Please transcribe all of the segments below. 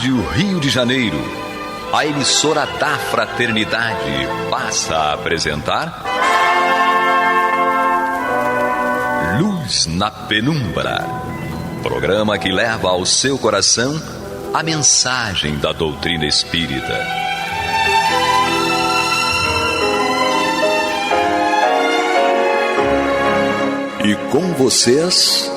Rádio Rio de Janeiro, a emissora da fraternidade, passa a apresentar Luz na Penumbra, programa que leva ao seu coração a mensagem da doutrina espírita. E com vocês,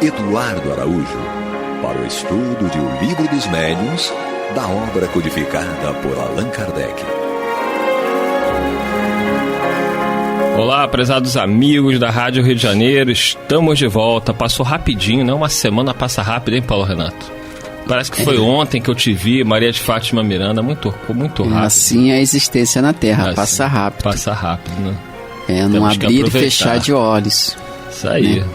Eduardo Araújo, para o estudo de O Livro dos Médiuns, da obra codificada por Allan Kardec. Olá, prezados amigos da Rádio Rio de Janeiro, estamos de volta. Passou rapidinho, né? Uma semana passa rápido, hein, Paulo Renato? Parece que foi ontem que eu te vi, Maria de Fátima Miranda, muito rápido. Assim é a existência na Terra, assim, passa rápido. Passa rápido, né? Não abrir e fechar de olhos. Isso aí. Né?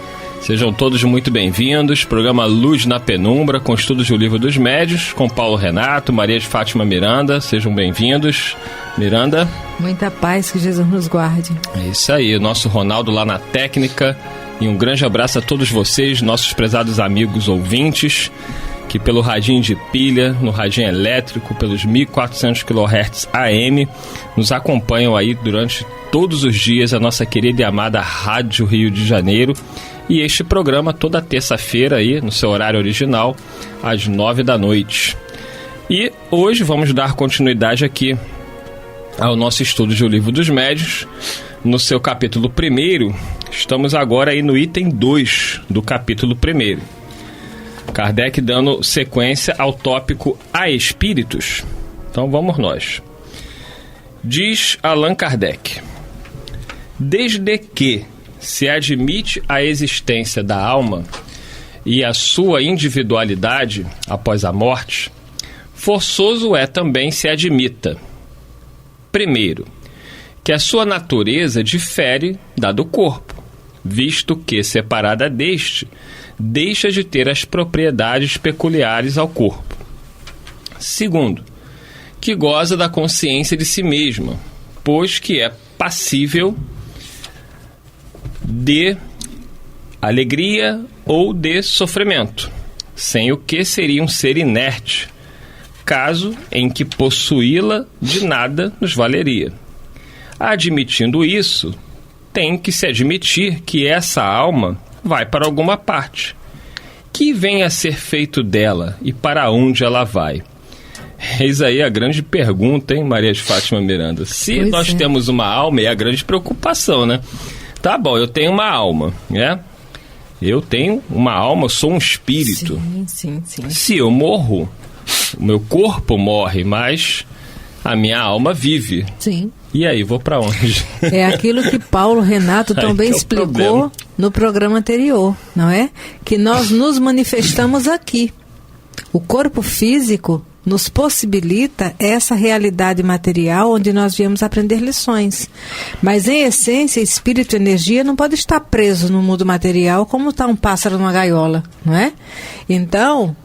Sejam todos muito bem-vindos. Programa Luz na Penumbra, com estudos do Livro dos Médiuns, com Paulo Renato, Maria de Fátima Miranda. Sejam bem-vindos. Miranda. Muita paz, que Jesus nos guarde. É isso aí, nosso Ronaldo lá na técnica. E um grande abraço a todos vocês, nossos prezados amigos ouvintes, que pelo radinho de pilha, no radinho elétrico, pelos 1400 kHz AM, nos acompanham aí durante todos os dias a nossa querida e amada Rádio Rio de Janeiro. E este programa toda terça-feira aí, no seu horário original, às 9 da noite. E hoje vamos dar continuidade aqui ao nosso estudo de O Livro dos Médiuns. No seu capítulo 1º, estamos agora aí no item 2 do capítulo 1º. Kardec dando sequência ao tópico A Espíritos. Então vamos nós. Diz Allan Kardec: desde que se admite a existência da alma e a sua individualidade após a morte, forçoso é também se admita, primeiro, que a sua natureza difere da do corpo, visto que, separada deste, deixa de ter as propriedades peculiares ao corpo. Segundo, que goza da consciência de si mesma, pois que é passível de alegria ou de sofrimento, sem o que seria um ser inerte, caso em que possuí-la de nada nos valeria. Admitindo isso, tem que se admitir que essa alma vai para alguma parte. Que vem a ser feito dela e para onde ela vai? Eis aí a grande pergunta, hein, Maria de Fátima Miranda? Se nós temos uma alma, é a grande preocupação, né? Tá bom, eu tenho uma alma, né? Eu tenho uma alma, eu sou um espírito. Sim. Se eu morro, o meu corpo morre, mas a minha alma vive. Sim. E aí, vou para onde? É aquilo que Paulo Renato também explicou no programa anterior, não é? Que nós nos manifestamos aqui. O corpo físico nos possibilita essa realidade material onde nós viemos aprender lições. Mas, em essência, espírito e energia não pode estar preso no mundo material como está um pássaro numa gaiola, não é? Então,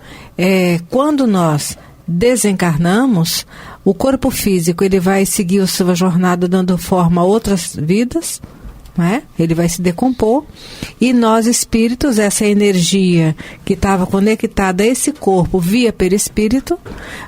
quando nós desencarnamos, o corpo físico ele vai seguir a sua jornada dando forma a outras vidas, não é? Ele vai se decompor, e nós espíritos, essa energia que estava conectada a esse corpo via perispírito,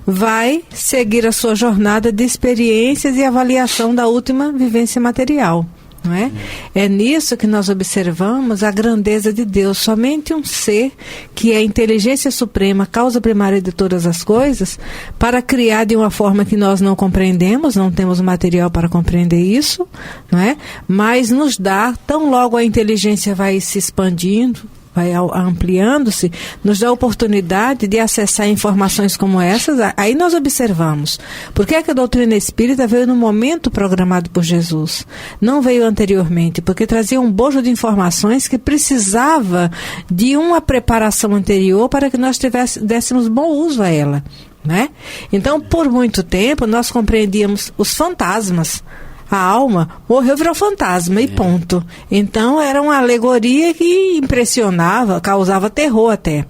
vai seguir a sua jornada de experiências e avaliação da última vivência material. Não é? É nisso que nós observamos a grandeza de Deus. Somente um ser que é a inteligência suprema, causa primária de todas as coisas, para criar de uma forma que nós não compreendemos, não temos material para compreender isso, não é? Mas nos dá, tão logo a inteligência vai se expandindo, vai ampliando-se, nos dá a oportunidade de acessar informações como essas. Aí nós observamos. Por que é que a doutrina espírita veio no momento programado por Jesus? Não veio anteriormente, porque trazia um bojo de informações que precisava de uma preparação anterior para que nós dessemos bom uso a ela, né? Então, por muito tempo, nós compreendíamos os fantasmas. A alma morreu, virou fantasma e ponto. Então era uma alegoria que impressionava, causava terror até.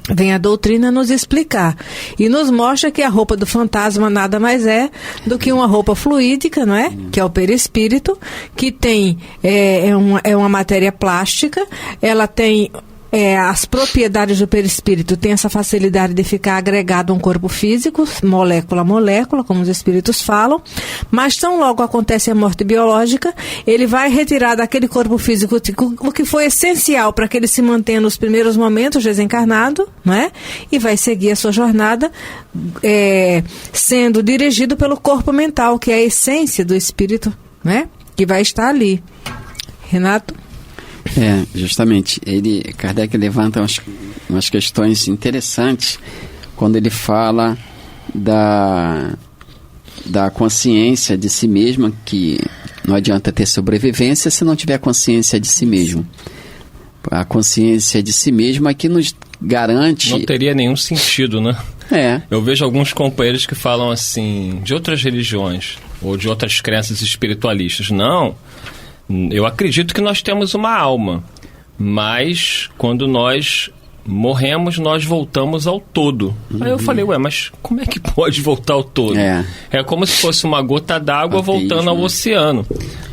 Vem a doutrina nos explicar e nos mostra que a roupa do fantasma nada mais é do que uma roupa fluídica, não é? Que é o perispírito, que tem é uma matéria plástica, ela tem as propriedades do perispírito têm essa facilidade de ficar agregado a um corpo físico, molécula a molécula, como os espíritos falam, mas tão logo acontece a morte biológica, ele vai retirar daquele corpo físico o que foi essencial para que ele se mantenha nos primeiros momentos desencarnado, não é? E vai seguir a sua jornada sendo dirigido pelo corpo mental, que é a essência do espírito, né? Que vai estar ali. Renato? Justamente. Kardec levanta umas questões interessantes quando ele fala da consciência de si mesmo, que não adianta ter sobrevivência se não tiver consciência de si mesmo. A consciência de si mesmo é que nos garante... Não teria nenhum sentido, né? Eu vejo alguns companheiros que falam assim, de outras religiões ou de outras crenças espiritualistas. Não, eu acredito que nós temos uma alma, mas quando nós morremos, nós voltamos ao todo. Aí eu falei, mas como é que pode voltar ao todo? É como se fosse uma gota d'água voltando ao oceano.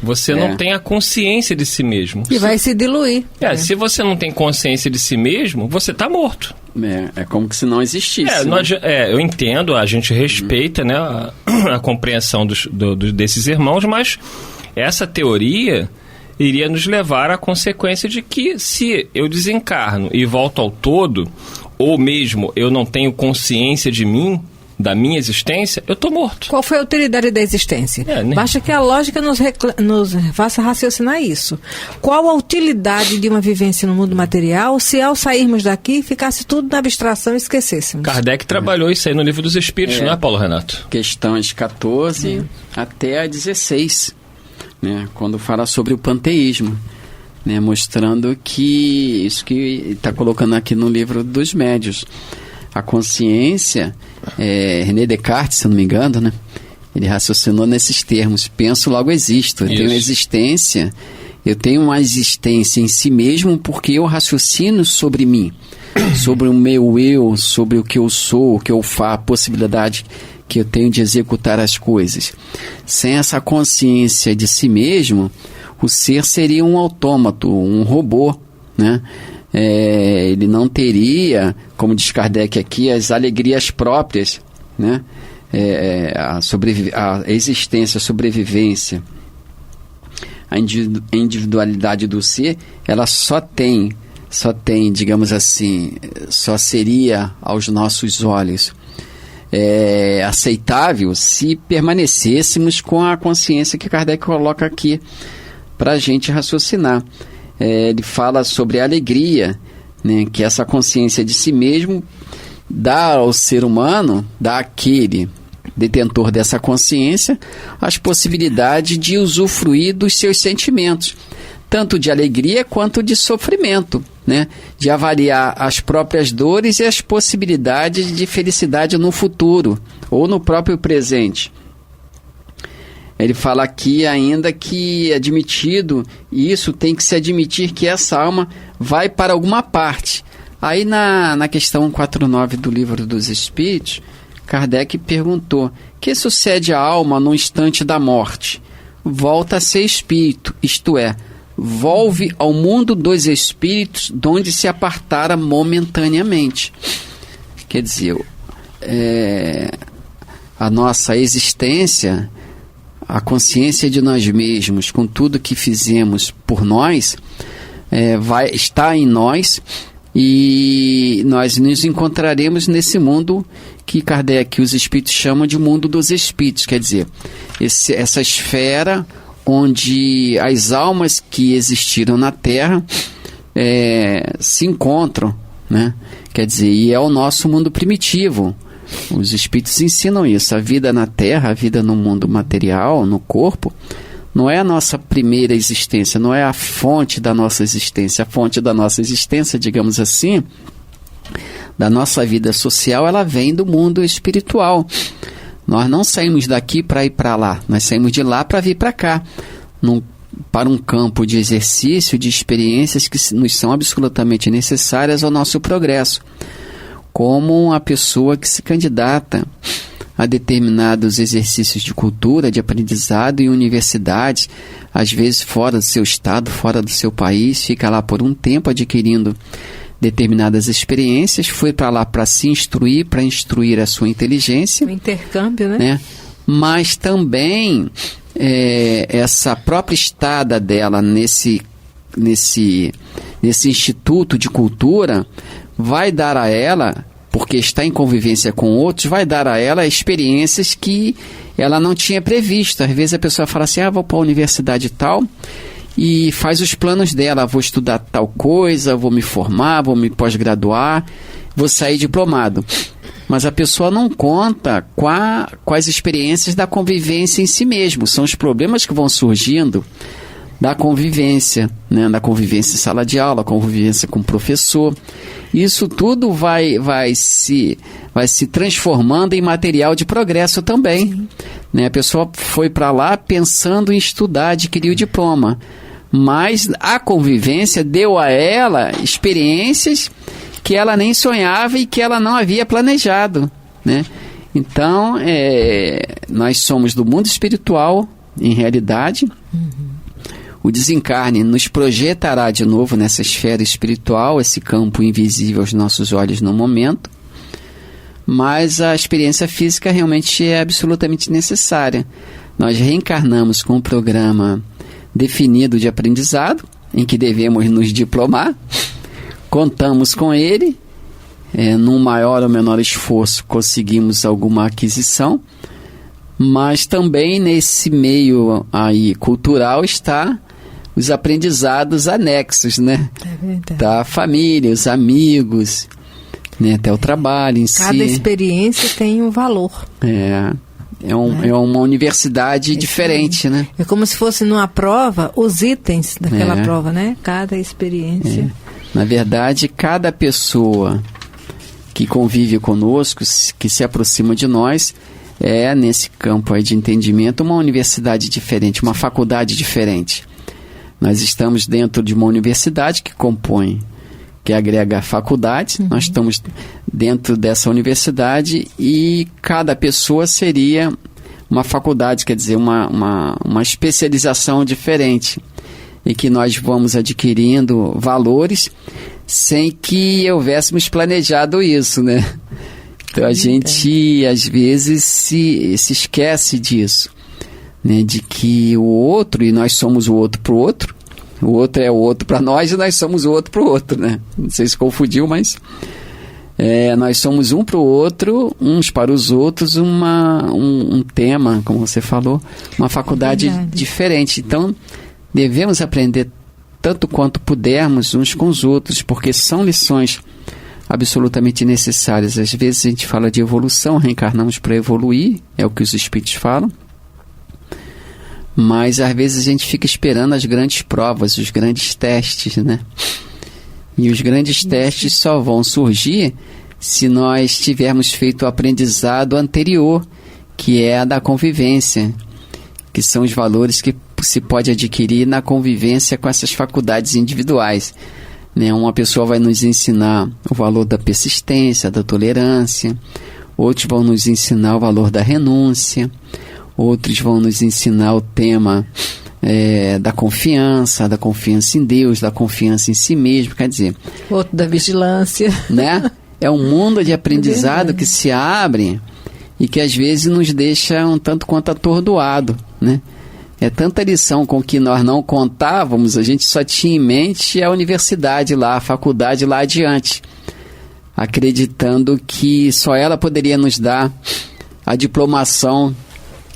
Você não tem a consciência de si mesmo. E vai se diluir. Se você não tem consciência de si mesmo, você está morto. É como que se não existisse. Eu entendo, a gente respeita, né, a compreensão desses irmãos, mas essa teoria iria nos levar à consequência de que, se eu desencarno e volto ao todo, ou mesmo eu não tenho consciência de mim, da minha existência, eu estou morto. Qual foi a utilidade da existência? Basta que a lógica nos faça raciocinar isso. Qual a utilidade de uma vivência no mundo material se, ao sairmos daqui, ficasse tudo na abstração e esquecêssemos? Kardec trabalhou isso aí no Livro dos Espíritos, não é, Paulo Renato? Questões 14 até a 16, né, quando fala sobre o panteísmo, né, mostrando que isso que está colocando aqui no Livro dos Médiuns. A consciência, René Descartes, se eu não me engano, né? Ele raciocinou nesses termos: penso, logo existo. Eu tenho existência, eu tenho uma existência em si mesmo porque eu raciocino sobre mim, sobre o meu eu, sobre o que eu sou, o que eu faço, a possibilidade que eu tenho de executar as coisas. Sem essa consciência de si mesmo, o ser seria um autômato, um robô, né? Ele não teria, como diz Kardec aqui, as alegrias próprias, né? A existência, a sobrevivência, a individualidade do ser, ela só tem, digamos assim, só seria aos nossos olhos aceitável se permanecêssemos com a consciência que Kardec coloca aqui para a gente raciocinar. Ele fala sobre a alegria, né, que essa consciência de si mesmo dá ao ser humano, dá àquele detentor dessa consciência, as possibilidades de usufruir dos seus sentimentos, tanto de alegria quanto de sofrimento, né, de avaliar as próprias dores e as possibilidades de felicidade no futuro ou no próprio presente. Ele fala aqui ainda que admitido, e isso tem que se admitir, que essa alma vai para alguma parte. Aí na questão 49 do Livro dos Espíritos, Kardec perguntou: que sucede à alma no instante da morte? Volta a ser espírito, isto é, volve ao mundo dos espíritos, donde se apartara momentaneamente. Quer dizer, a nossa existência, a consciência de nós mesmos, com tudo que fizemos por nós, está em nós, e nós nos encontraremos nesse mundo que Kardec, os espíritos chamam de mundo dos espíritos. Quer dizer, essa esfera onde as almas que existiram na Terra se encontram, né? Quer dizer, e é o nosso mundo primitivo. Os espíritos ensinam isso. A vida na Terra, a vida no mundo material, no corpo, não é a nossa primeira existência, não é a fonte da nossa existência. A fonte da nossa existência, digamos assim, da nossa vida social, ela vem do mundo espiritual. Nós não saímos daqui para ir para lá, nós saímos de lá para vir para cá, para um campo de exercício, de experiências que nos são absolutamente necessárias ao nosso progresso. Como a pessoa que se candidata a determinados exercícios de cultura, de aprendizado em universidades, às vezes fora do seu estado, fora do seu país, fica lá por um tempo adquirindo determinadas experiências, foi para lá para se instruir, para instruir a sua inteligência. O intercâmbio, né? Mas também essa própria estada dela nesse instituto de cultura vai dar a ela, porque está em convivência com outros, vai dar a ela experiências que ela não tinha previsto. Às vezes a pessoa fala assim, vou para a universidade tal, e faz os planos dela, vou estudar tal coisa, vou me formar, vou me pós-graduar, vou sair diplomado. Mas a pessoa não conta com as experiências da convivência em si mesmo. São os problemas que vão surgindo da convivência, né? Da convivência em sala de aula, convivência com o professor. Isso tudo vai se transformando em material de progresso também. Né? A pessoa foi para lá pensando em estudar, adquirir o diploma. Mas a convivência deu a ela experiências que ela nem sonhava e que ela não havia planejado, né? Então, nós somos do mundo espiritual, em realidade. O desencarne nos projetará de novo nessa esfera espiritual, esse campo invisível aos nossos olhos no momento. Mas a experiência física realmente é absolutamente necessária. Nós reencarnamos com um programa definido de aprendizado, em que devemos nos diplomar. Contamos com ele, num maior ou menor esforço conseguimos alguma aquisição, mas também nesse meio aí cultural está os aprendizados anexos, né? Da família, os amigos, né? Até o trabalho em si. Cada experiência tem um valor. É uma universidade diferente, né? É como se fosse numa prova, os itens daquela prova, né? Cada experiência. Na verdade, cada pessoa que convive conosco, que se aproxima de nós, nesse campo aí de entendimento, uma universidade diferente, uma faculdade diferente. Nós estamos dentro de uma universidade que agrega faculdades, nós estamos dentro dessa universidade e cada pessoa seria uma faculdade, quer dizer, uma especialização diferente, e que nós vamos adquirindo valores sem que houvéssemos planejado isso, né? Então a gente às vezes se esquece disso, né? De que o outro, e nós somos o outro para o outro é o outro para nós e nós somos o outro para o outro, né? Não sei se confundiu, mas nós somos um para o outro, uns para os outros, um tema, como você falou, uma faculdade diferente. Então devemos aprender tanto quanto pudermos uns com os outros, porque são lições absolutamente necessárias. Às vezes a gente fala de evolução, reencarnamos para evoluir, é o que os espíritos falam, mas às vezes a gente fica esperando as grandes provas, os grandes testes, né? E os grandes testes só vão surgir se nós tivermos feito o aprendizado anterior, que é a da convivência, que são os valores que se pode adquirir na convivência com essas faculdades individuais, né? Uma pessoa vai nos ensinar o valor da persistência, da tolerância, outros vão nos ensinar o valor da renúncia, outros vão nos ensinar o tema da confiança em Deus, da confiança em si mesmo, quer dizer... Outro da vigilância. Né? É um mundo de aprendizado que se abre e que às vezes nos deixa um tanto quanto atordoado, né? É tanta lição com que nós não contávamos, a gente só tinha em mente a universidade lá, a faculdade lá adiante, acreditando que só ela poderia nos dar a diplomação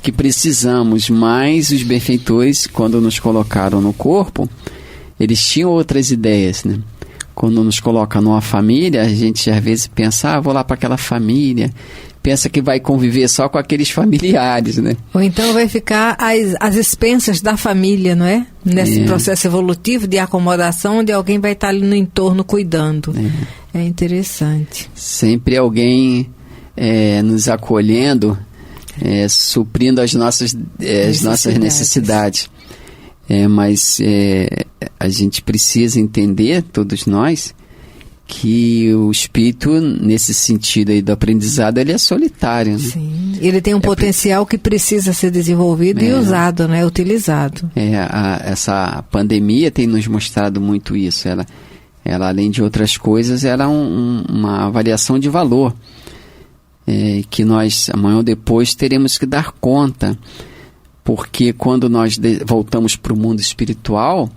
que precisamos, mas os benfeitores, quando nos colocaram no corpo, eles tinham outras ideias, né? Quando nos colocam numa família, a gente às vezes pensa, vou lá para aquela família, pensa que vai conviver só com aqueles familiares, né? Ou então vai ficar às expensas da família, não é? Nesse processo evolutivo de acomodação, onde alguém vai estar ali no entorno cuidando. É interessante. Sempre alguém nos acolhendo, suprindo as nossas necessidades. Mas a gente precisa entender, todos nós, que o espírito, nesse sentido aí do aprendizado, ele é solitário, né? Sim, ele tem um potencial que precisa ser desenvolvido e usado, né? Utilizado. Essa pandemia tem nos mostrado muito isso. ela, além de outras coisas, era uma avaliação de valor, que nós, amanhã ou depois, teremos que dar conta, porque quando nós voltamos para o mundo espiritual,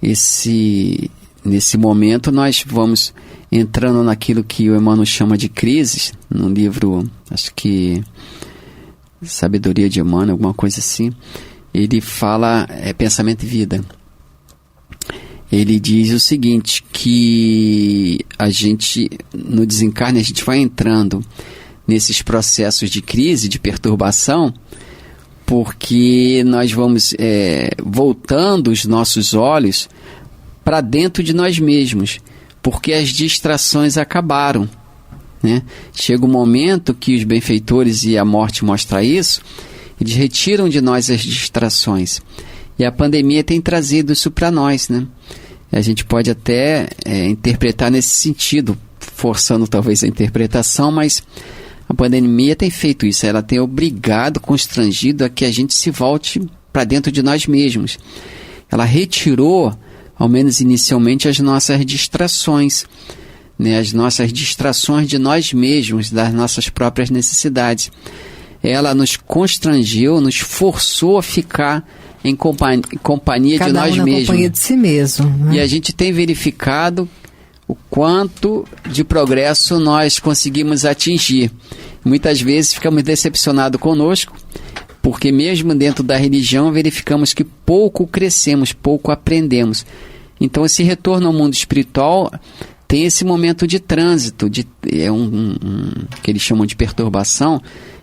nesse momento nós vamos entrando naquilo que o Emmanuel chama de crises, no livro, acho que Sabedoria de Emmanuel, alguma coisa assim. Ele fala, Pensamento e Vida. Ele diz o seguinte, que a gente, no desencarne, a gente vai entrando nesses processos de crise, de perturbação, porque nós vamos voltando os nossos olhos para dentro de nós mesmos, porque as distrações acabaram, né? Chega um momento que os benfeitores, e a morte mostra isso, eles retiram de nós as distrações. E a pandemia tem trazido isso para nós, né? A gente pode até interpretar nesse sentido, forçando talvez a interpretação, mas a pandemia tem feito isso. Ela tem obrigado, constrangido a que a gente se volte para dentro de nós mesmos. Ela retirou, ao menos inicialmente, as nossas distrações, né? As nossas distrações de nós mesmos, das nossas próprias necessidades. Ela nos constrangeu, nos forçou a ficar em companhia de nós mesmos. Companhia de si mesmo, né? E a gente tem verificado o quanto de progresso nós conseguimos atingir. Muitas vezes ficamos decepcionados conosco, porque mesmo dentro da religião verificamos que pouco crescemos, pouco aprendemos. Então esse retorno ao mundo espiritual tem esse momento de trânsito, que eles chamam de perturbação,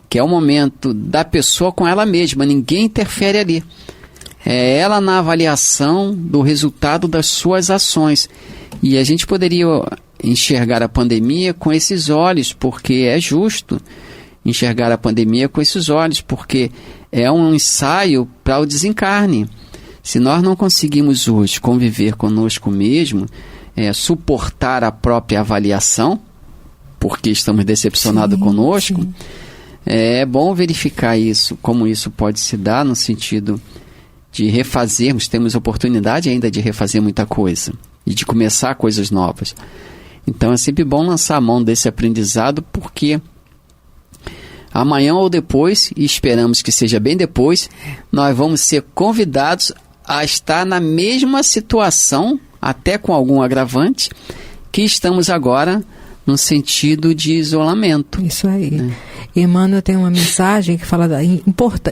que é o momento da pessoa com ela mesma, ninguém interfere ali. É ela na avaliação do resultado das suas ações. E a gente poderia enxergar a pandemia com esses olhos, porque é justo enxergar a pandemia com esses olhos, porque é um ensaio para o desencarne. Se nós não conseguimos hoje conviver conosco mesmo, suportar a própria avaliação, porque estamos decepcionados conosco, sim. É bom verificar isso, como isso pode se dar no sentido de refazermos, temos oportunidade ainda de refazer muita coisa e de começar coisas novas. Então é sempre bom lançar a mão desse aprendizado, porque amanhã ou depois, e esperamos que seja bem depois, nós vamos ser convidados a estar na mesma situação, até com algum agravante, que estamos agora no sentido de isolamento. Isso aí. Né? Emmanuel tem uma mensagem que fala da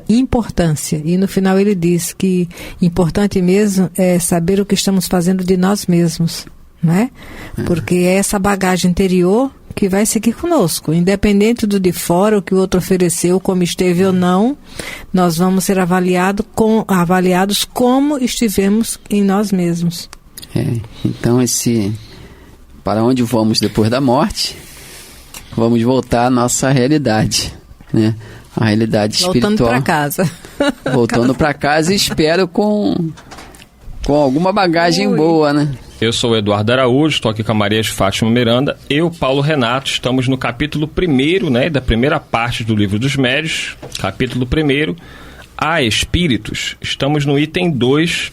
importância, e no final ele diz que importante mesmo é saber o que estamos fazendo de nós mesmos, né? Porque é essa bagagem interior que vai seguir conosco, independente do de fora, o que o outro ofereceu, como esteve ou não, nós vamos ser avaliados como estivemos em nós mesmos. Então para onde vamos depois da morte? Vamos voltar à nossa realidade, né? A realidade espiritual. Voltando para casa. Voltando para casa, e espero com alguma bagagem boa, né? Eu sou o Eduardo Araújo, estou aqui com a Maria de Fátima Miranda. Eu, Paulo Renato, estamos no capítulo 1º, né, da primeira parte do Livro dos Médiuns, capítulo 1º, Há Espíritos. Estamos no item 2,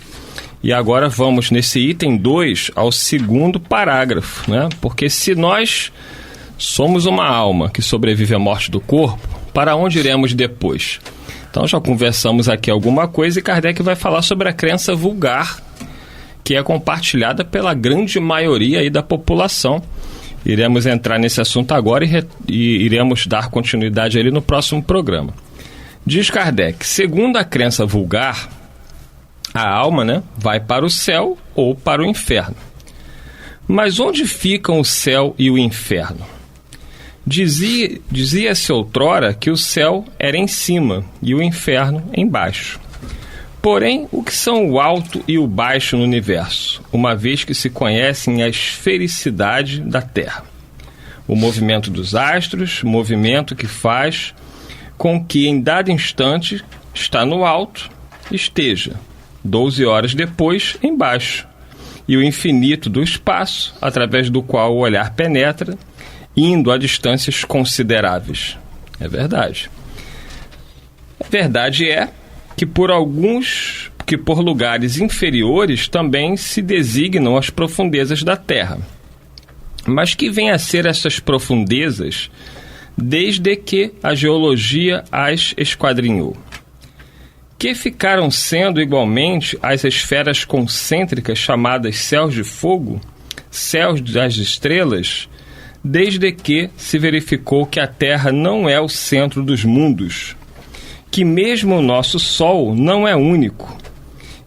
e agora vamos nesse item 2 ao segundo parágrafo, né? Porque se nós somos uma alma que sobrevive à morte do corpo, para onde iremos depois? Então já conversamos aqui alguma coisa, e Kardec vai falar sobre a crença vulgar, que é compartilhada pela grande maioria aí da população. Iremos entrar nesse assunto agora e iremos dar continuidade a ele no próximo programa. Diz Kardec, segundo a crença vulgar, a alma, né, vai para o céu ou para o inferno. Mas onde ficam o céu e o inferno? Dizia-se outrora que o céu era em cima e o inferno embaixo. Porém, o que são o alto e o baixo no universo, uma vez que se conhecem a esfericidade da Terra? O movimento dos astros, movimento que faz com que em dado instante está no alto, esteja 12 horas depois embaixo, e o infinito do espaço, através do qual o olhar penetra, indo a distâncias consideráveis. É verdade. A verdade é que porque por lugares inferiores também se designam as profundezas da Terra. Mas que vêm a ser essas profundezas desde que a geologia as esquadrinhou? Que ficaram sendo igualmente as esferas concêntricas chamadas céus de fogo, céus das estrelas, desde que se verificou que a Terra não é o centro dos mundos, que mesmo o nosso Sol não é único,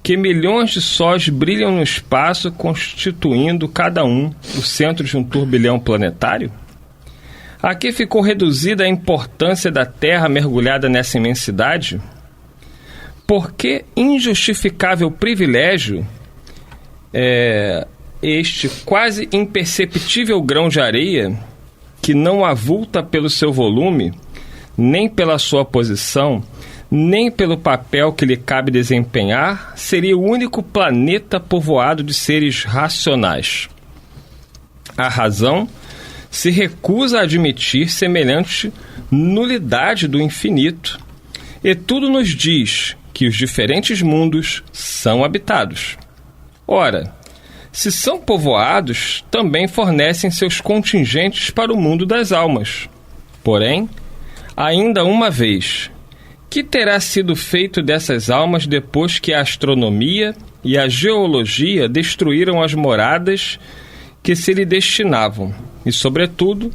que milhões de sóis brilham no espaço, constituindo cada um o centro de um turbilhão planetário? A que ficou reduzida a importância da Terra mergulhada nessa imensidade? Por que injustificável privilégio este quase imperceptível grão de areia, que não avulta pelo seu volume, nem pela sua posição, nem pelo papel que lhe cabe desempenhar, seria o único planeta povoado de seres racionais? A razão se recusa a admitir semelhante nulidade do infinito, e tudo nos diz que os diferentes mundos são habitados. Ora, se são povoados, também fornecem seus contingentes para o mundo das almas. Porém, ainda uma vez, que terá sido feito dessas almas depois que a astronomia e a geologia destruíram as moradas que se lhe destinavam, e, sobretudo,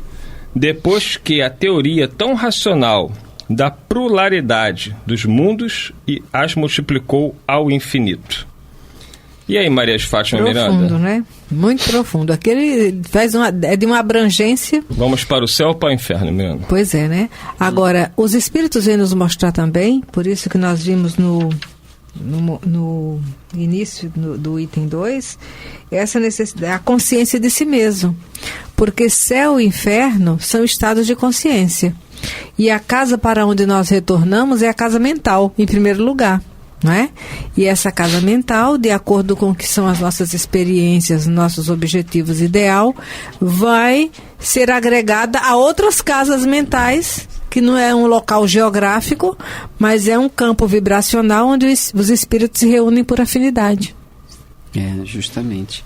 depois que a teoria tão racional da pluralidade dos mundos e as multiplicou ao infinito? E aí, Maria de Fátima Miranda? Profundo, né? Muito profundo. Aquele é de uma abrangência... Vamos para o céu ou para o inferno, Miranda? Pois é, né? Agora, os Espíritos vêm nos mostrar também, por isso que nós vimos no início do item 2, essa necessidade, a consciência de si mesmo. Porque céu e inferno são estados de consciência. E a casa para onde nós retornamos é a casa mental, em primeiro lugar. Não é? E essa casa mental, de acordo com o que são as nossas experiências, nossos objetivos ideal, vai ser agregada a outras casas mentais, que não é um local geográfico, mas é um campo vibracional onde os espíritos se reúnem por afinidade. Justamente.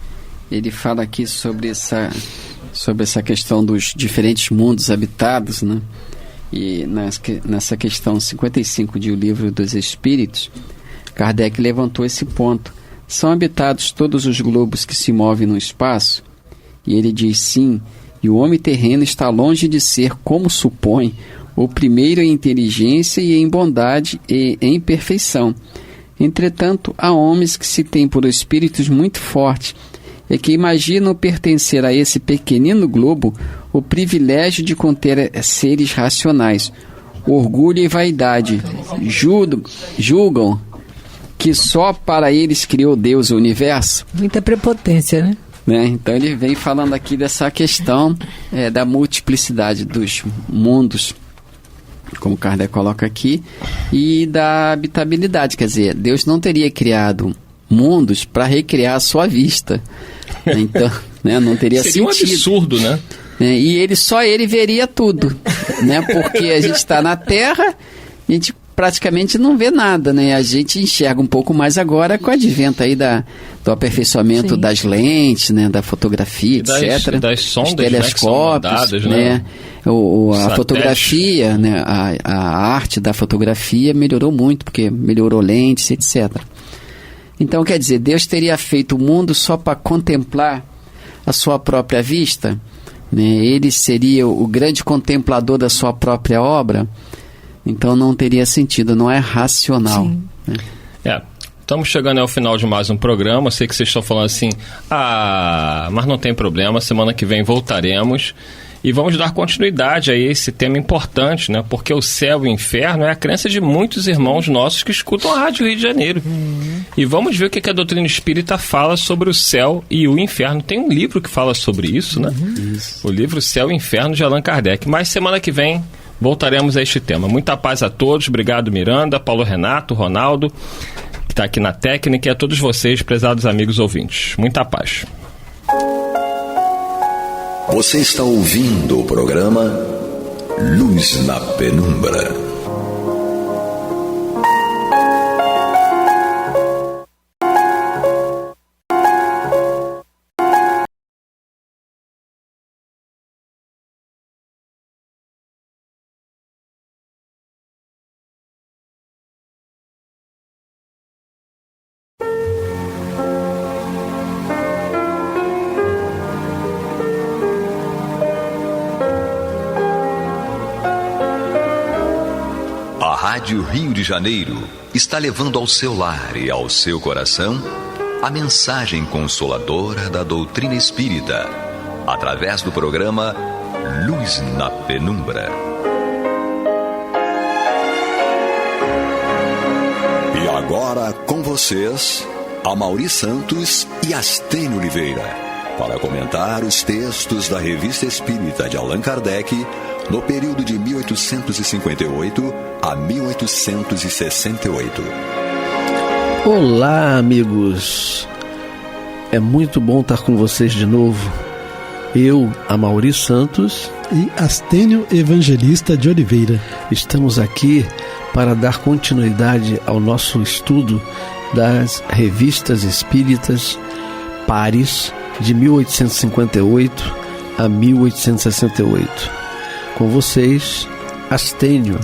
Ele fala aqui sobre essa questão dos diferentes mundos habitados, né? E nessa questão 55 de O Livro dos Espíritos, Kardec levantou esse ponto. São habitados todos os globos que se movem no espaço? E ele diz sim, e o homem terreno está longe de ser, como supõe, o primeiro em inteligência e em bondade e em perfeição. Entretanto, há homens que se têm por espíritos muito fortes e que imaginam pertencer a esse pequenino globo o privilégio de conter seres racionais. Orgulho e vaidade julgam que só para eles criou Deus o universo. Muita prepotência, né? Então ele vem falando aqui dessa questão da multiplicidade dos mundos, como Kardec coloca aqui, e da habitabilidade. Quer dizer, Deus não teria criado mundos para recriar a sua vista. Então, não teria Seria sentido. Um absurdo, né? E só ele veria tudo, né? Porque a gente está na Terra, a gente praticamente não vê nada, né? A gente enxerga um pouco mais agora com o advento aí do aperfeiçoamento Sim. das lentes, né? Da fotografia, etc. Das sondas, os telescópios, né? A fotografia, né? A arte da fotografia melhorou muito, porque melhorou lentes, etc. Então, quer dizer, Deus teria feito o mundo só para contemplar a sua própria vista, né? Ele seria o grande contemplador da sua própria obra. Então não teria sentido, não é racional. Né? Estamos chegando ao final de mais um programa. Sei que vocês estão falando assim, mas não tem problema, semana que vem voltaremos e vamos dar continuidade a esse tema importante, né? Porque o céu e o inferno é a crença de muitos irmãos nossos que escutam a Rádio Rio de Janeiro. E vamos ver o que a doutrina espírita fala sobre o céu e o inferno. Tem um livro que fala sobre isso, né? O livro Céu e Inferno, de Allan Kardec. Mas semana que vem voltaremos a este tema. Muita paz a todos. Obrigado, Miranda, Paulo Renato, Ronaldo, que está aqui na técnica, e a todos vocês, prezados amigos ouvintes. Muita paz. Você está ouvindo o programa Luz na Penumbra. Rádio Rio de Janeiro está levando ao seu lar e ao seu coração a mensagem consoladora da doutrina espírita, através do programa Luz na Penumbra. E agora com vocês, Amaury Santos e Astênio Oliveira, para comentar os textos da Revista Espírita de Allan Kardec no período de 1858 a 1868. Olá, amigos! É muito bom estar com vocês de novo. Eu, Amaury Santos e Astênio Evangelista de Oliveira. Estamos aqui para dar continuidade ao nosso estudo das revistas espíritas pares de 1858 a 1868. Com vocês, Astênio.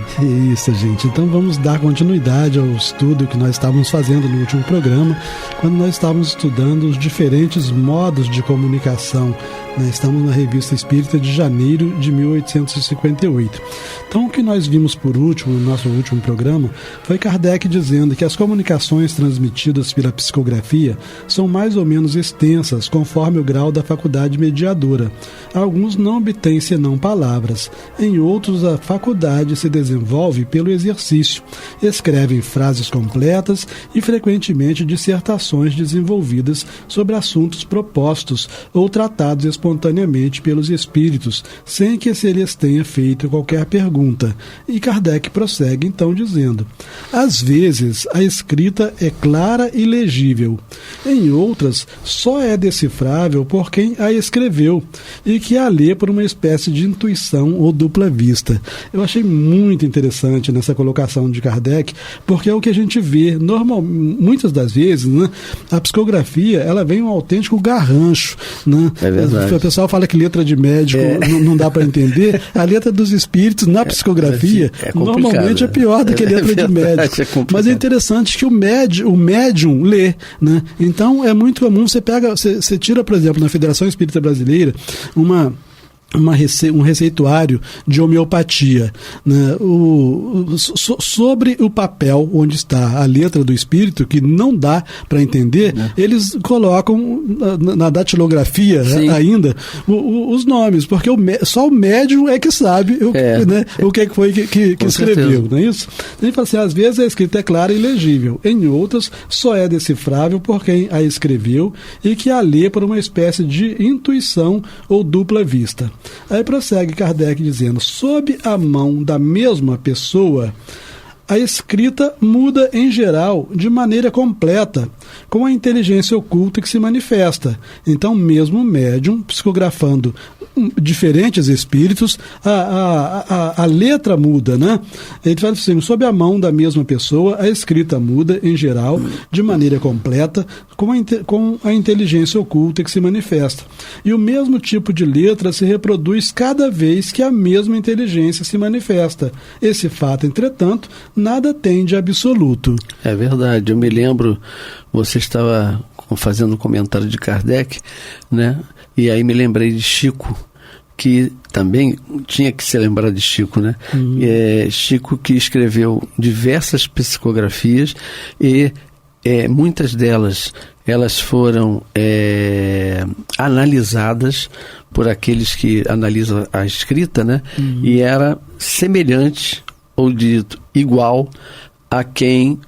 Isso, gente. Então vamos dar continuidade ao estudo que nós estávamos fazendo no último programa, quando nós estávamos estudando os diferentes modos de comunicação. Estamos na Revista Espírita de janeiro de 1858. Então, o que nós vimos por último, no nosso último programa, foi Kardec dizendo que as comunicações transmitidas pela psicografia são mais ou menos extensas, conforme o grau da faculdade mediadora. Alguns não obtêm senão palavras, em outros a faculdade se desenvolve pelo exercício. Escrevem frases completas e frequentemente dissertações desenvolvidas sobre assuntos propostos ou tratados espontaneamente pelos espíritos, sem que se lhes tenha feito qualquer pergunta. E Kardec prossegue então dizendo: às vezes a escrita é clara e legível, em outras só é decifrável por quem a escreveu e que a lê por uma espécie de intuição ou dupla vista. Eu achei muito interessante nessa colocação de Kardec, porque é o que a gente vê muitas das vezes, né? A psicografia, ela vem um autêntico garrancho, né? É verdade. O pessoal fala que letra de médico não dá para entender. A letra dos espíritos na psicografia normalmente é pior do que a letra de médico. Mas é interessante que o médium lê, né? Então é muito comum, você tira, por exemplo, na Federação Espírita Brasileira, um receituário de homeopatia, né? Sobre o papel onde está a letra do espírito, que não dá para entender, eles colocam na datilografia ainda os nomes, porque só o médium é que sabe o que foi que escreveu, não é isso? Ele fala assim, às vezes a escrita é clara e legível, em outras só é decifrável por quem a escreveu e que a lê por uma espécie de intuição ou dupla vista. Aí prossegue Kardec dizendo: sob a mão da mesma pessoa, a escrita muda em geral de maneira completa, com a inteligência oculta que se manifesta. Então, mesmo o médium psicografando diferentes espíritos, a letra muda, né? Ele fala assim: sob a mão da mesma pessoa, a escrita muda em geral de maneira completa, com a inteligência oculta que se manifesta. E o mesmo tipo de letra se reproduz cada vez que a mesma inteligência se manifesta. Esse fato, entretanto, nada tem de absoluto. É verdade. Eu me lembro, você estava fazendo um comentário de Kardec, né? E aí me lembrei de Chico, que também tinha que se lembrar de Chico, né? Chico, que escreveu diversas psicografias e muitas delas elas foram analisadas por aqueles que analisam a escrita, né? E era semelhante, ou dito, igual a quem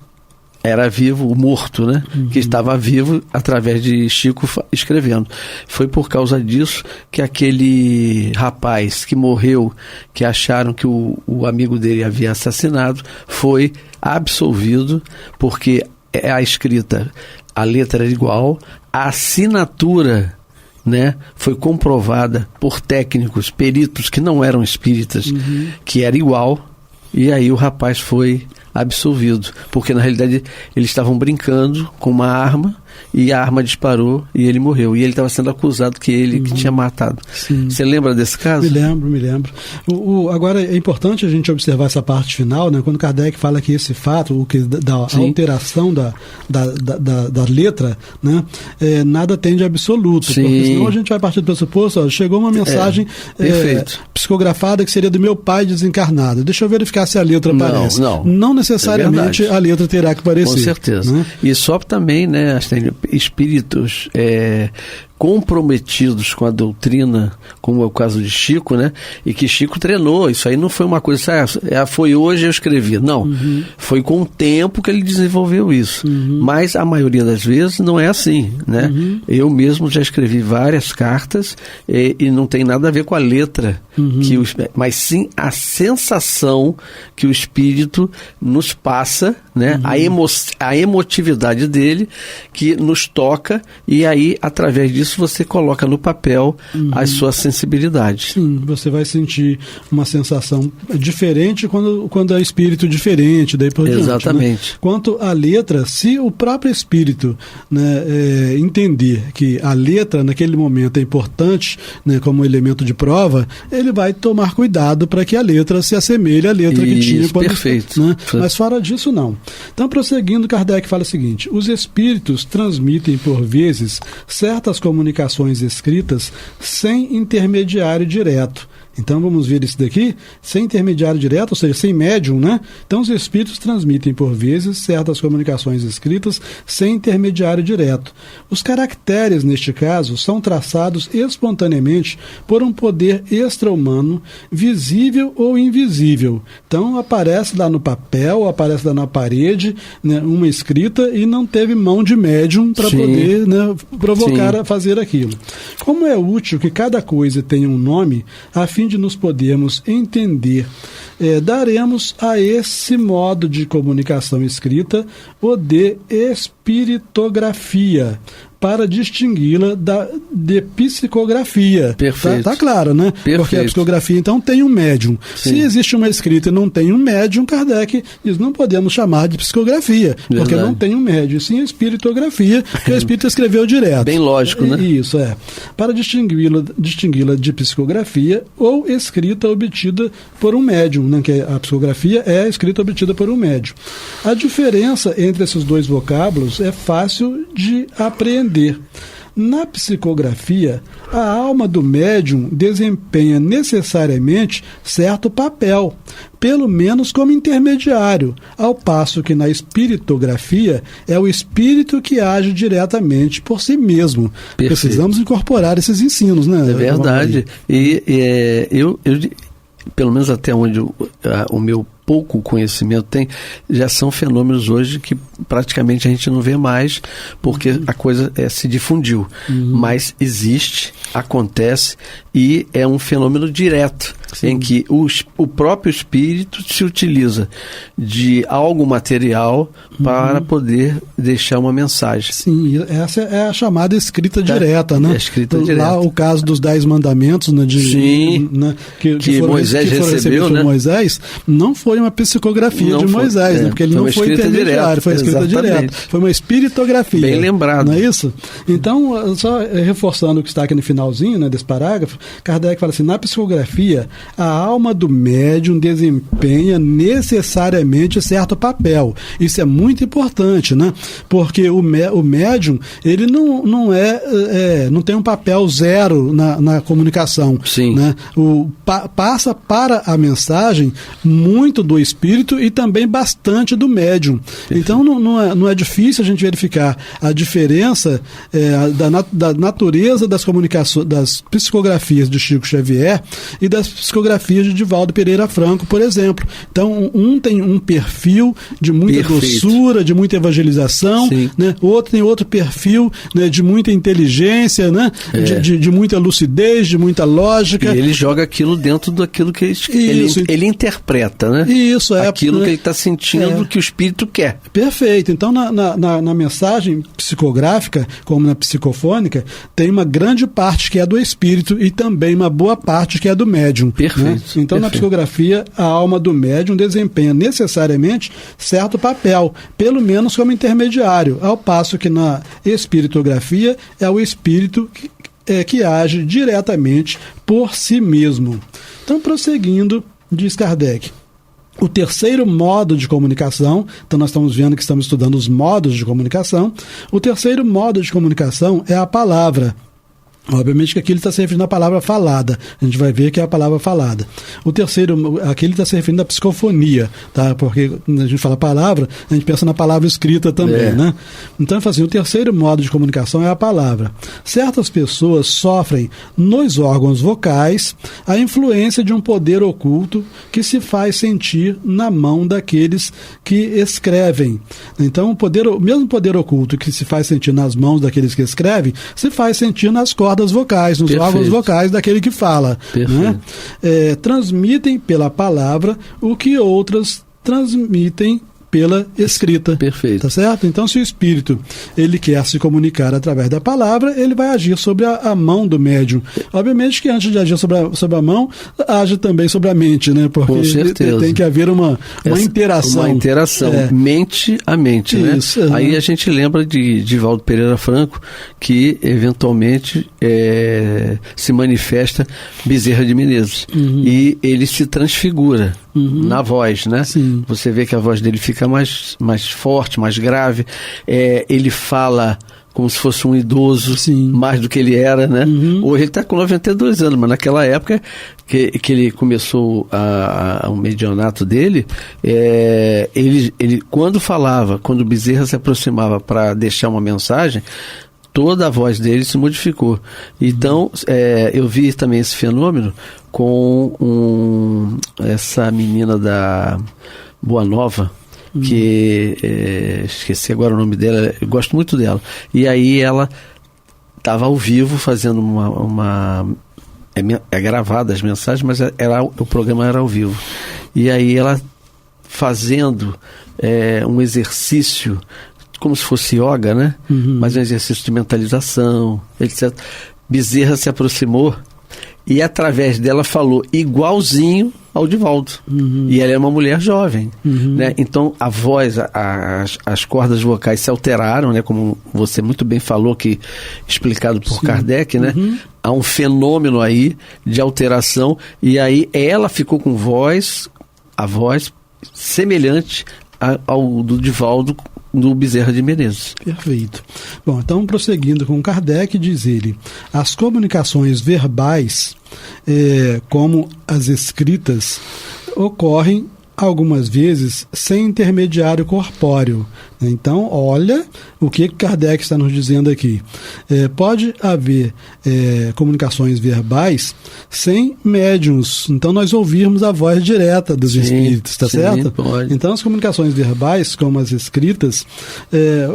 era vivo, o morto, né? Que estava vivo através de Chico escrevendo. Foi por causa disso que aquele rapaz que morreu, que acharam que o amigo dele havia assassinado, foi absolvido, porque a escrita, a letra era igual, a assinatura, né, foi comprovada por técnicos, peritos que não eram espíritas, que era igual, e aí o rapaz foi absolvido, porque na realidade eles estavam brincando com uma arma e a arma disparou e ele morreu. E ele estava sendo acusado que ele que tinha matado. Sim. Você lembra desse caso? Me lembro. Agora, é importante a gente observar essa parte final, né? Quando Kardec fala que esse fato, da alteração da letra, né? Nada tem de absoluto. Sim. Porque senão a gente vai partir do pressuposto, chegou uma mensagem psicografada que seria do meu pai desencarnado. Deixa eu verificar se a letra aparece. Não necessariamente a letra terá que aparecer. Com certeza. Né? E só também, né, espíritos comprometidos com a doutrina, como é o caso de Chico, né? E que Chico treinou. Isso aí não foi uma coisa, foi hoje eu escrevi. Não. Foi com o tempo que ele desenvolveu isso. Mas a maioria das vezes não é assim, né? Eu mesmo já escrevi várias cartas e não tem nada a ver com a letra, mas sim a sensação que o espírito nos passa, né? A emotividade dele que nos toca, e aí, através disso, você coloca no papel as suas sensibilidades. Sim, você vai sentir uma sensação diferente quando é espírito diferente, daí por diante. Exatamente. Né? Quanto à letra, se o próprio espírito, né, entender que a letra naquele momento é importante, né, como elemento de prova, ele vai tomar cuidado para que a letra se assemelhe à letra que tinha. Perfeito. Né? Mas fora disso, não. Então, prosseguindo, Kardec fala o seguinte: os espíritos transmitem por vezes certas comunicações escritas sem intermediário direto. Então vamos ver isso daqui, sem intermediário direto, ou seja, sem médium, né? Então os espíritos transmitem por vezes certas comunicações escritas sem intermediário direto. Os caracteres, neste caso, são traçados espontaneamente por um poder extra-humano, visível ou invisível. Então aparece lá no papel, aparece lá na parede, né, uma escrita, e não teve mão de médium para poder, né, provocar a fazer aquilo. Como é útil que cada coisa tenha um nome, a fim de nos podermos entender, daremos a esse modo de comunicação escrita o de espiritografia, para distingui-la de psicografia. Perfeito. Tá claro, né? Perfeito. Porque a psicografia, então, tem um médium. Sim. Se existe uma escrita e não tem um médium, Kardec diz, não podemos chamar de psicografia, porque não tem um médium, sim a espiritografia, que o espírito escreveu direto. Bem lógico, né? Isso, para distingui-la de psicografia ou escrita obtida por um médium, né? Que a psicografia é a escrita obtida por um médium. A diferença entre esses dois vocábulos é fácil de apreender. Na psicografia, a alma do médium desempenha necessariamente certo papel, pelo menos como intermediário, ao passo que na espiritografia é o espírito que age diretamente por si mesmo. Perfeito. Precisamos incorporar esses ensinos, né? É verdade. Eu, pelo menos até onde o meu pouco conhecimento tem, já são fenômenos hoje que praticamente a gente não vê mais, porque a coisa se difundiu. Mas existe, acontece, e é um fenômeno direto, em que o próprio espírito se utiliza de algo material para poder deixar uma mensagem. Sim, essa é a chamada escrita direta, né? Escrita direta. Lá o caso dos 10 mandamentos, né, que Moisés recebeu, né? Por Moisés, não foi uma psicografia de Moisés, né? Porque ele não foi intermediário, foi escrita direta. Foi uma espiritografia. Bem lembrado. Não é isso? Então, só reforçando o que está aqui no finalzinho, né, desse parágrafo, Kardec fala assim: na psicografia, a alma do médium desempenha necessariamente certo papel. Isso é muito importante, né? Porque o médium, ele não tem um papel zero na comunicação. Sim. Né? Passa para a mensagem muito do espírito e também bastante do médium. Então não é difícil a gente verificar a diferença da natureza das comunicações, das psicografias de Chico Xavier e das psicografias de Divaldo Pereira Franco, por exemplo. Então um tem um perfil de muita doçura, de muita evangelização, né? O outro tem outro perfil, né, de muita inteligência, né? De muita lucidez, de muita lógica. E ele joga aquilo dentro daquilo que ele interpreta, né? Isso, aquilo que ele está sentindo que o espírito quer. Perfeito. Então, na mensagem psicográfica, como na psicofônica, tem uma grande parte que é do espírito e também uma boa parte que é do médium. Perfeito. Né? Então, na psicografia, a alma do médium desempenha necessariamente certo papel, pelo menos como intermediário, ao passo que na espiritografia é o espírito que age diretamente por si mesmo. Então, prosseguindo, diz Kardec, o terceiro modo de comunicação, então nós estamos vendo que estamos estudando os modos de comunicação, o terceiro modo de comunicação é a palavra. Obviamente que aqui ele está se referindo à palavra falada. A gente vai ver que é a palavra falada. O terceiro, aqui ele está se referindo à psicofonia, tá? Porque quando a gente fala palavra, a gente pensa na palavra escrita também, né? Então, assim, o terceiro modo de comunicação é a palavra. Certas pessoas sofrem nos órgãos vocais a influência de um poder oculto que se faz sentir na mão daqueles que escrevem. Então, o mesmo poder oculto que se faz sentir nas mãos daqueles que escrevem, se faz sentir nas cordas vocais, nos órgãos vocais daquele que fala. Né? Transmitem pela palavra o que outras transmitem pela escrita. Perfeito. Tá certo? Então, se o espírito ele quer se comunicar através da palavra, ele vai agir sobre a mão do médium. Obviamente que antes de agir sobre a mão, age também sobre a mente, né? Porque com certeza. Tem que haver uma interação. Uma interação, mente a mente, isso, né? Aí a gente lembra de Divaldo Pereira Franco, que eventualmente se manifesta Bezerra de Menezes. E ele se transfigura na voz, né? Sim. Você vê que a voz dele fica mais forte, mais grave. Ele fala como se fosse um idoso, sim, mais do que ele era, né? Hoje ele está com 92 anos, mas naquela época que ele começou o medianato dele, ele quando falava, quando o Bezerra se aproximava para deixar uma mensagem, toda a voz dele se modificou. Então, eu vi também esse fenômeno com essa menina da Boa Nova, que esqueci agora o nome dela, eu gosto muito dela. E aí ela estava ao vivo fazendo gravada as mensagens, mas o programa era ao vivo. E aí ela fazendo um exercício como se fosse yoga, né? Mas um exercício de mentalização, etc. Bezerra se aproximou e através dela falou igualzinho ao Divaldo. E ela é uma mulher jovem, né? Então a voz, as cordas vocais se alteraram, né? Como você muito bem falou, que explicado por Kardec, né? Há um fenômeno aí de alteração, e aí ela ficou com a voz semelhante ao do Divaldo, do Bezerra de Menezes. Perfeito. Bom, então prosseguindo com Kardec, diz ele, as comunicações verbais, como as escritas, ocorrem algumas vezes sem intermediário corpóreo. Então, olha o que Kardec está nos dizendo aqui. Pode haver comunicações verbais sem médiuns. Então, nós ouvirmos a voz direta dos espíritos, está certo? Pode. Então, as comunicações verbais, como as escritas,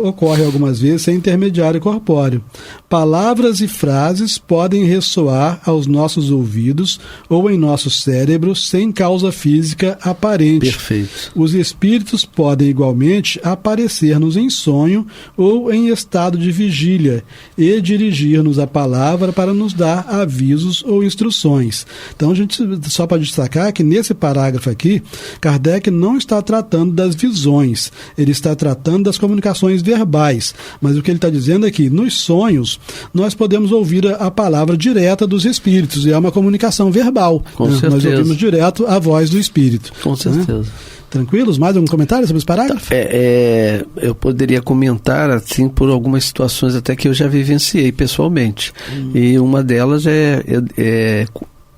ocorrem algumas vezes sem intermediário corpóreo. Palavras e frases podem ressoar aos nossos ouvidos ou em nosso cérebro sem causa física aparente. Perfeito. Os espíritos podem igualmente aparecer-nos em sonho ou em estado de vigília e dirigir-nos a palavra para nos dar avisos ou instruções. Então, a gente, só para destacar que nesse parágrafo aqui, Kardec não está tratando das visões, ele está tratando das comunicações verbais. Mas o que ele está dizendo é que nos sonhos nós podemos ouvir a palavra direta dos espíritos, e é uma comunicação verbal. Com certeza. Nós ouvimos direto a voz do espírito. Com certeza. Tranquilos? Mais algum comentário sobre esse parágrafo? Eu poderia comentar assim por algumas situações até que eu já vivenciei pessoalmente. E uma delas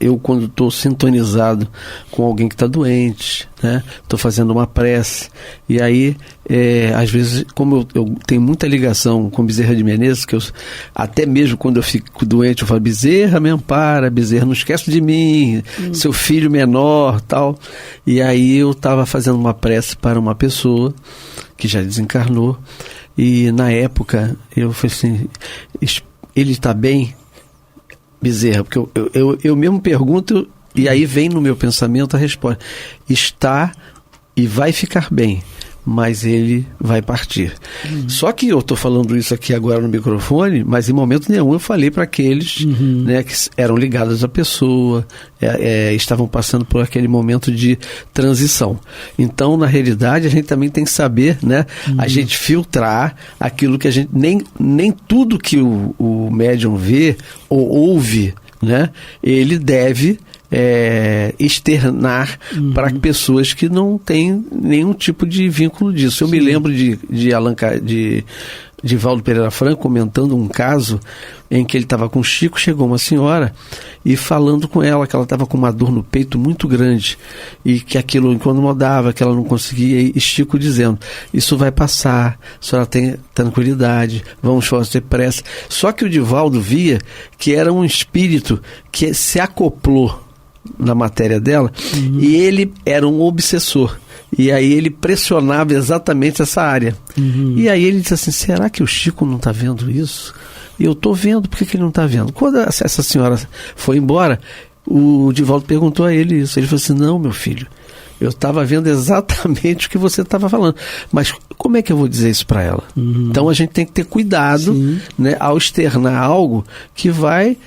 eu quando estou sintonizado com alguém que está doente, né? Estou fazendo uma prece, e aí às vezes, como eu tenho muita ligação com Bezerra de Menezes, que até mesmo quando eu fico doente eu falo: Bezerra, me ampara, Bezerra, não esquece de mim, seu filho menor, tal. E aí eu estava fazendo uma prece para uma pessoa que já desencarnou, e na época eu falei assim: ele está bem, Bezerra? Porque eu mesmo pergunto, e aí vem no meu pensamento a resposta: está e vai ficar bem, mas ele vai partir. Só que eu estou falando isso aqui agora no microfone, mas em momento nenhum eu falei para aqueles, né, que eram ligados à pessoa, estavam passando por aquele momento de transição. Então, na realidade, a gente também tem que saber, né, a gente filtrar aquilo que a gente... Nem tudo que o médium vê ou ouve, né, ele deve... externar para pessoas que não têm nenhum tipo de vínculo disso. Eu me lembro de Divaldo Pereira Franco comentando um caso em que ele estava com o Chico, chegou uma senhora e falando com ela que ela estava com uma dor no peito muito grande e que aquilo incomodava, que ela não conseguia, e Chico dizendo, isso vai passar, a senhora tem tranquilidade, vamos fazer pressa. Só que o Divaldo via que era um espírito que se acoplou na matéria dela, e ele era um obsessor, e aí ele pressionava exatamente essa área, e aí ele disse assim, será que o Chico não está vendo isso? E eu estou vendo, por que ele não está vendo? Quando essa senhora foi embora, o Divaldo perguntou a ele isso, ele falou assim, não, meu filho, eu estava vendo exatamente o que você estava falando, mas como é que eu vou dizer isso para ela? Então a gente tem que ter cuidado, né, ao externar algo que vai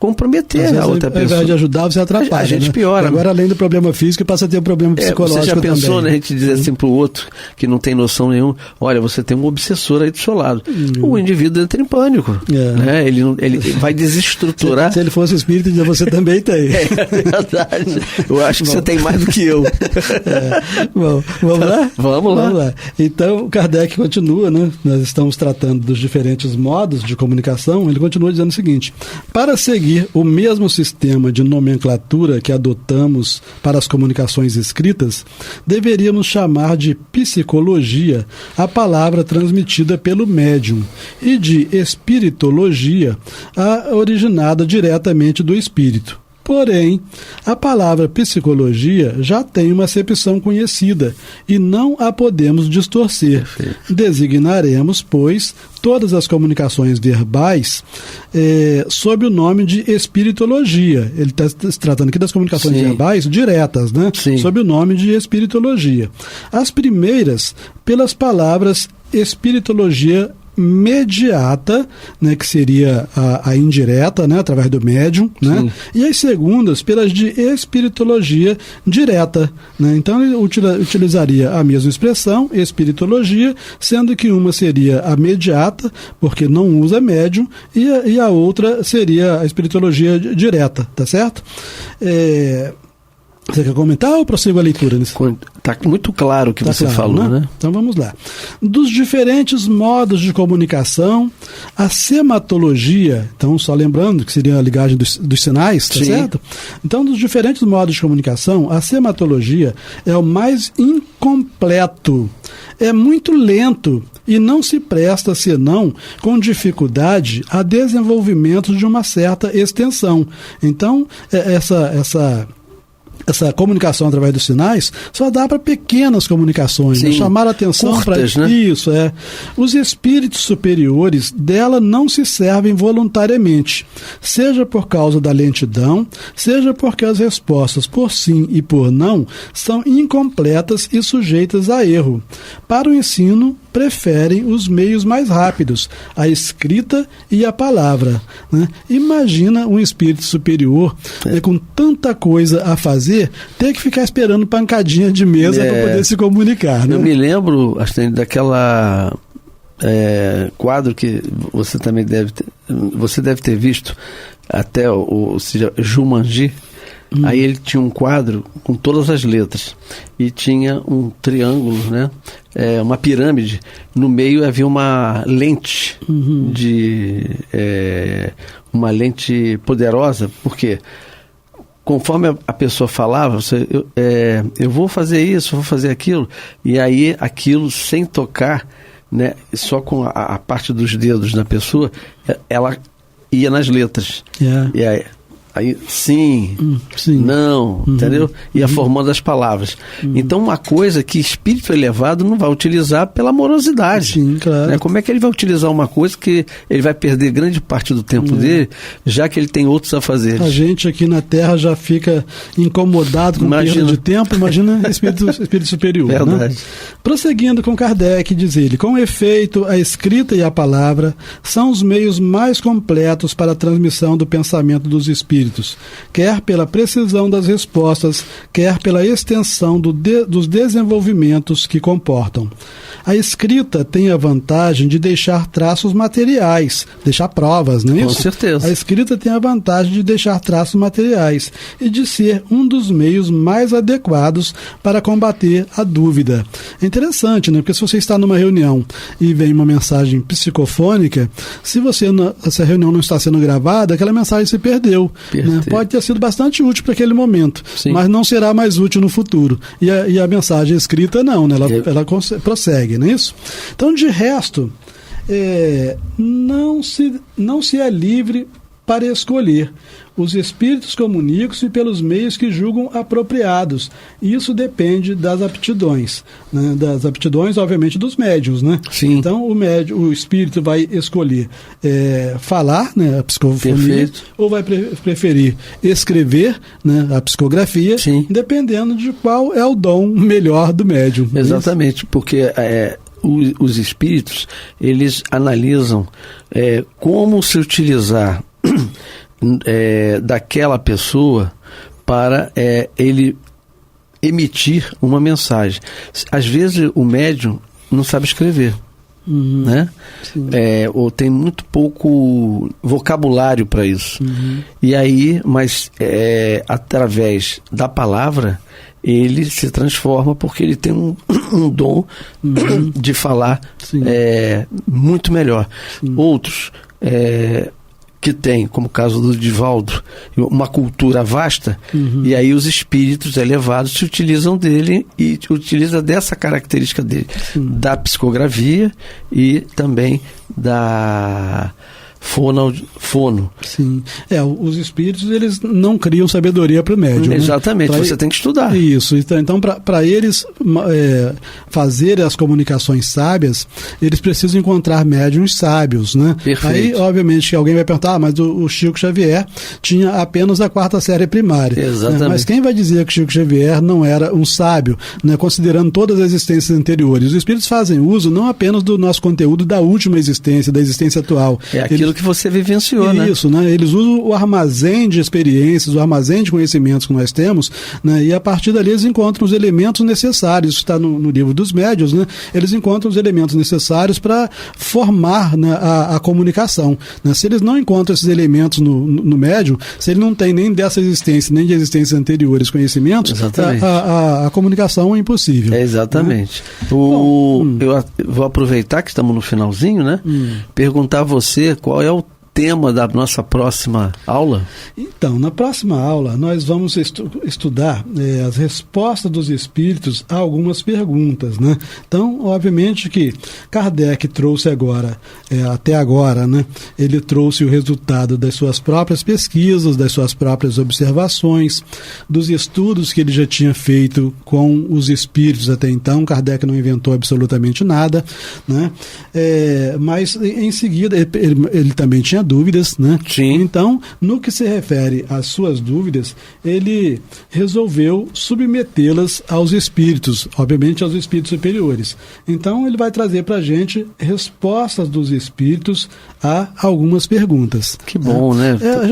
comprometer a outra pessoa. Ao invés de ajudar, você atrapalha. A gente, né, piora. Agora, além do problema físico, passa a ter um problema psicológico também. Você já pensou, também, né, a gente dizer assim pro outro, que não tem noção nenhuma, olha, você tem um obsessor aí do seu lado. O indivíduo entra em pânico. Né? Ele vai desestruturar. Se ele fosse espírito, você também tem. É verdade. Eu acho que você tem mais do que eu. Bom, vamos lá? Vamos lá. Então, Kardec continua, né? Nós estamos tratando dos diferentes modos de comunicação. Ele continua dizendo o seguinte, para seguir o mesmo sistema de nomenclatura que adotamos para as comunicações escritas, deveríamos chamar de psicologia a palavra transmitida pelo médium e de espiritologia a originada diretamente do espírito. Porém, a palavra psicologia já tem uma acepção conhecida e não a podemos distorcer. Designaremos, pois, todas as comunicações verbais sob o nome de espiritologia. Ele está se tratando aqui das comunicações verbais diretas, né? Sob o nome de espiritologia. As primeiras, pelas palavras espiritologia mediata, né, que seria a indireta, né, através do médium, né, e as segundas pelas de espiritologia direta, né. Então ele utilizaria a mesma expressão, espiritologia, sendo que uma seria a mediata, porque não usa médium, e a outra seria a espiritologia direta, tá certo? Você quer comentar ou prossigo a leitura? Está muito claro o que você falou, né? Então vamos lá. Dos diferentes modos de comunicação, a sematologia, então só lembrando que seria a ligagem dos sinais, tá certo? Então, dos diferentes modos de comunicação, a sematologia é o mais incompleto, é muito lento e não se presta senão com dificuldade a desenvolvimento de uma certa extensão. Então, essa comunicação através dos sinais só dá para pequenas comunicações, né? Chamar a atenção para isso. Os espíritos superiores dela não se servem voluntariamente, seja por causa da lentidão, seja porque as respostas por sim e por não são incompletas e sujeitas a erro. Para o ensino, preferem os meios mais rápidos, a escrita e a palavra, né? Imagina um espírito superior com tanta coisa a fazer, ter que ficar esperando pancadinha de mesa para poder se comunicar, né? Eu me lembro, daquela quadro que você também deve ter visto, até ou seja, Jumanji. Aí ele tinha um quadro com todas as letras e tinha um triângulo, né? Uma pirâmide, no meio havia uma lente uma lente poderosa, porque conforme a pessoa falava, eu vou fazer isso, vou fazer aquilo, e aí aquilo sem tocar, né? Só com a parte dos dedos da pessoa, ela ia nas letras. E aí Aí, sim, não, entendeu? Ia formando as palavras. Então, uma coisa que espírito elevado não vai utilizar pela amorosidade. Sim, claro. Né? Como é que ele vai utilizar uma coisa que ele vai perder grande parte do tempo dele, já que ele tem outros a fazer? A gente aqui na Terra já fica incomodado com perda de tempo, imagina espírito superior. Verdade. Né? Prosseguindo com Kardec, diz ele: com efeito, a escrita e a palavra são os meios mais completos para a transmissão do pensamento dos espíritos, quer pela precisão das respostas, quer pela extensão dos desenvolvimentos que comportam. A escrita tem a vantagem de deixar traços materiais, deixar provas, não é isso? Com certeza. A escrita tem a vantagem de deixar traços materiais e de ser um dos meios mais adequados para combater a dúvida. É interessante, né? Porque se você está numa reunião e vem uma mensagem psicofônica, se essa reunião não está sendo gravada, aquela mensagem se perdeu. Né? Pode ter sido bastante útil para aquele momento, mas não será mais útil no futuro. E a mensagem escrita não, né? Ela prossegue, não é isso? Então, de resto, não se é livre para escolher. Os espíritos comunicam-se pelos meios que julgam apropriados. Isso depende das aptidões. Né? Das aptidões, obviamente, dos médiuns. Né? Sim. Então, o espírito vai escolher falar, né, a psicofonia, Perfeito. ou vai preferir escrever, né, a psicografia, Sim. dependendo de qual é o dom melhor do médium. Exatamente, porque os espíritos, eles analisam como se utilizar daquela pessoa para ele emitir uma mensagem. Às vezes o médium não sabe escrever, né? Ou tem muito pouco vocabulário para isso. E aí, mas através da palavra ele se transforma, porque ele tem um dom de falar muito melhor. Outros que tem, como o caso do Divaldo, uma cultura vasta, e aí os espíritos elevados se utilizam dele e utiliza dessa característica dele, da psicografia e também da fono. Sim. Os espíritos, eles não criam sabedoria para o médium. Exatamente, né? Você tem que estudar. Isso. Então, para eles fazer as comunicações sábias, eles precisam encontrar médiuns sábios, né? Perfeito. Aí, obviamente, que alguém vai perguntar, mas o Chico Xavier tinha apenas a 4ª série primária. Exatamente. Né? Mas quem vai dizer que Chico Xavier não era um sábio, né? Considerando todas as existências anteriores? Os espíritos fazem uso não apenas do nosso conteúdo da última existência, da existência atual. Aquilo que você vivenciou, né? Isso, né? Eles usam o armazém de experiências, o armazém de conhecimentos que nós temos, né? E a partir dali eles encontram os elementos necessários. Isso está no livro dos médiuns, né? Eles encontram os elementos necessários para formar, né, a comunicação. Né? Se eles não encontram esses elementos no médium, se ele não tem nem dessa existência, nem de existências anteriores conhecimentos, a comunicação é impossível. Exatamente. Né? Eu vou aproveitar que estamos no finalzinho, né? Perguntar a você qual é o tema da nossa próxima aula? Então, na próxima aula nós vamos estudar as respostas dos espíritos a algumas perguntas, né? Então, obviamente que Kardec trouxe até agora, né? Ele trouxe o resultado das suas próprias pesquisas, das suas próprias observações, dos estudos que ele já tinha feito com os espíritos até então. Kardec não inventou absolutamente nada, né? Mas em seguida ele também tinha dúvidas, né? Sim. Então, no que se refere às suas dúvidas, ele resolveu submetê-las aos espíritos, obviamente aos espíritos superiores. Então, ele vai trazer para a gente respostas dos espíritos a algumas perguntas. Que bom, né? A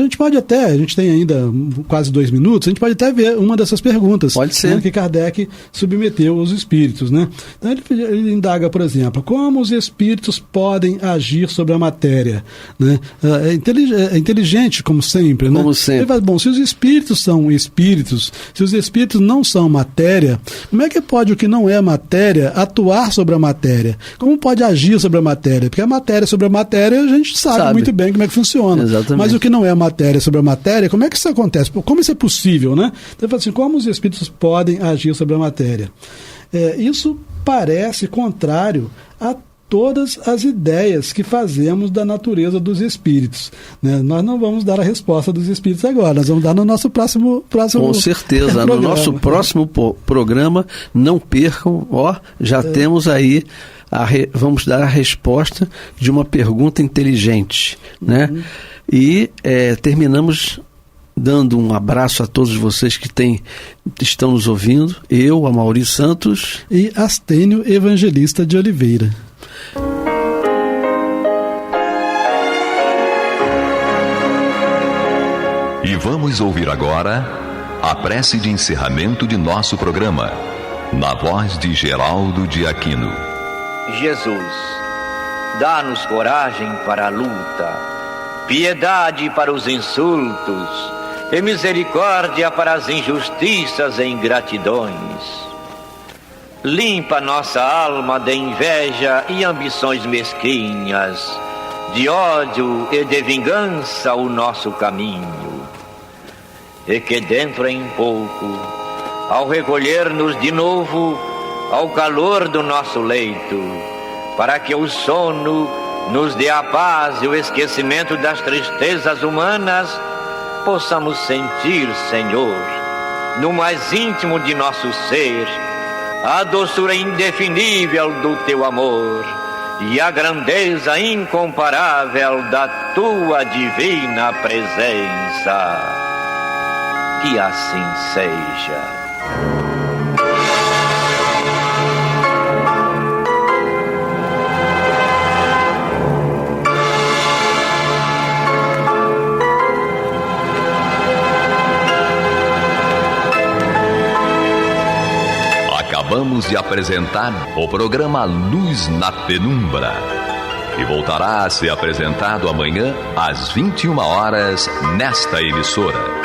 gente tem ainda quase 2 minutos, a gente pode até ver uma dessas perguntas. Pode ser. Né, que Kardec submeteu aos espíritos, né? Então, ele indaga, por exemplo, como os espíritos podem agir sobre a matéria, né? É inteligente, como sempre, né? Como sempre. Ele fala, bom, se os espíritos são espíritos, se os espíritos não são matéria, como é que pode o que não é matéria atuar sobre a matéria? Como pode agir sobre a matéria? Porque a matéria sobre a matéria a gente sabe muito bem como é que funciona. Exatamente. Mas o que não é matéria sobre a matéria, como é que isso acontece? Como isso é possível, né? Então ele fala assim, como os espíritos podem agir sobre a matéria? Isso parece contrário a todas as ideias que fazemos da natureza dos espíritos, né? Nós não vamos dar a resposta dos espíritos agora, nós vamos dar no nosso próximo Com certeza, programa. No nosso próximo programa, não percam, já temos aí, vamos dar a resposta de uma pergunta inteligente, né? E terminamos dando um abraço a todos vocês que estão nos ouvindo, eu, Amaury Santos e Astênio Evangelista de Oliveira. E vamos ouvir agora a prece de encerramento de nosso programa, na voz de Geraldo de Aquino. Jesus, dá-nos coragem para a luta, piedade para os insultos e misericórdia para as injustiças e ingratidões. Limpa nossa alma de inveja e ambições mesquinhas, de ódio e de vingança o nosso caminho. E que dentro em pouco, ao recolher-nos de novo ao calor do nosso leito, para que o sono nos dê a paz e o esquecimento das tristezas humanas, possamos sentir, Senhor, no mais íntimo de nosso ser, a doçura indefinível do Teu amor e a grandeza incomparável da Tua divina presença. Que assim seja. Acabamos de apresentar o programa Luz na Penumbra, que voltará a ser apresentado amanhã às 21 horas nesta emissora.